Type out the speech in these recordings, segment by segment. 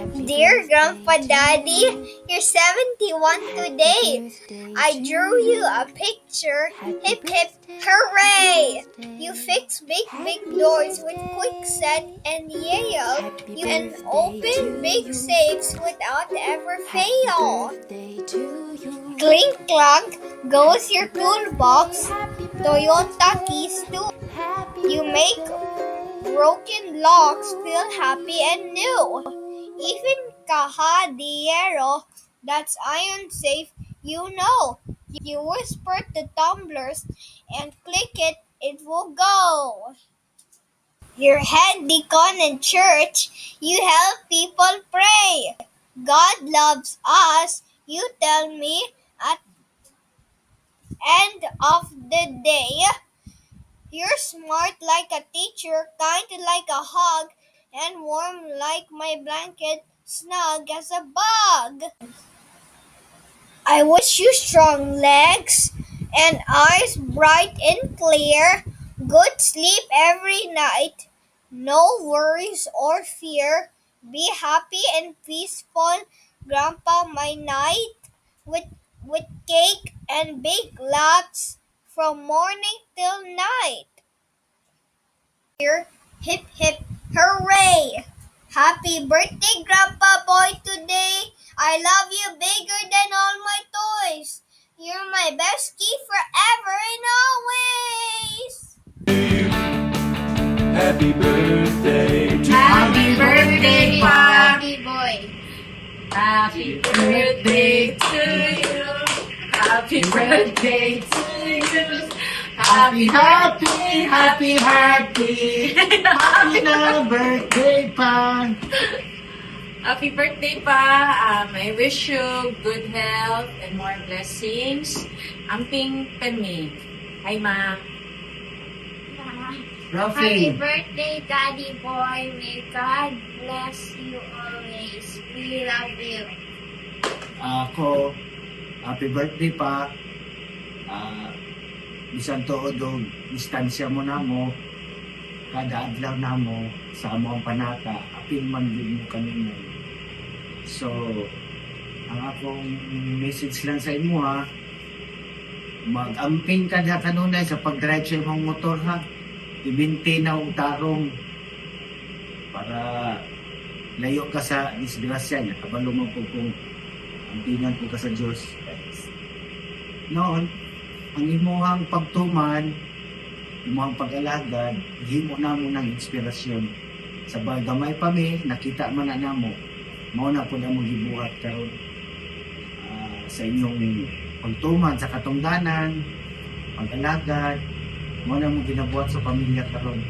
Dear Grandpa Daddy, you're 71 today. I drew you a picture. Hip hip hooray! You fix big doors with quickset and Yale. You can open big safes without ever fail. Clink clunk goes your toolbox. Toyota keys too. You make broken locks feel happy and new. Even Kahadiero, that's iron safe, you know. You whisper to tumblers and click it, it will go. Your head deacon in church, you help people pray. God loves us, you tell me at end of the day. You're smart like a teacher, kind like a hug, and warm like my blanket, snug as a bug. I wish you strong legs and eyes bright and clear, good sleep every night, no worries or fear. Be happy and peaceful, Grandpa, my night, with cake and big laughs from morning till night. Here, hip hip hooray! Happy birthday, Grandpa Boy, today! I love you bigger than all my toys. You're my best key forever and always. Happy birthday to Happy birthday, Happy boy. Happy birthday to you. Happy birthday to you. Happy Happy na birthday pa. Happy birthday pa. I wish you good health and more blessings. Amping Penny. Hi, Ma. Happy Rafi, birthday, Daddy Boy. May God bless you always. We love you. ako, happy birthday pa. Bisan tuod og distansya mo na mo, kada adlaw na mo, sa amo ang panata, apil man din mo kanina. So, ang akong message lang sa imo ha, mag-amping ka na kanunay sa pag-drive sa imong motor ha. Ibinti na ang tarong para layo ka sa disgrasya niya. Kabalo mo po kung ampingan po ka sa Diyos. Noon, ang imuhang pagtuman, imuhang pag-alagad, himo na mo ng inspirasyon. Sa gamay pa mi, nakita man na mo, mao na po na mo gibuhat karon sa inyong pagtuman, sa katungdanan, pag-alagad, mao na mo ginabuhat sa pamilya karon.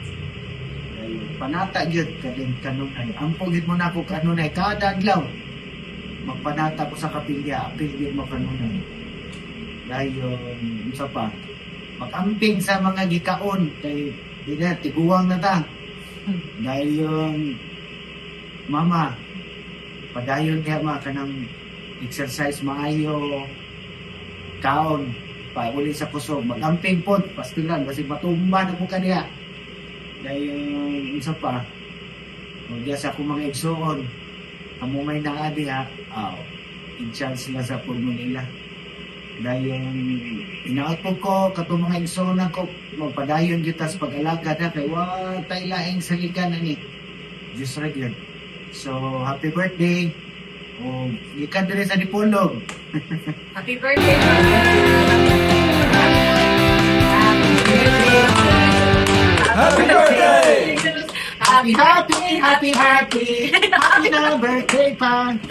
Panata gyud kadin kanunay. Ampog gid mo na ko kanunay kada adlaw. Magpanata ko sa kapilya, apil gyud mo kanunay. Dayon isa pa, mag-amping sa mga gikaon kay tiguang na ta. Dayon mama, padayon kaya kanang exercise maayo, kaon pa uli sa kusog, mag-amping pod pastilan kasi matumba na ko kaniya. Dayon isa pa, diya sa akong mga igsoon, amo may naadi ha, in-chance sila sa pulmo nila. Dayon inaatog ko katong mga igsoon ko, magpadayon kita sa pag-alaga na kay wa tay laing saligan ani. Just right yun. So happy birthday. O ikan dire sa Dipolog. Happy birthday, Ma. Happy birthday! Happy na birthday pa.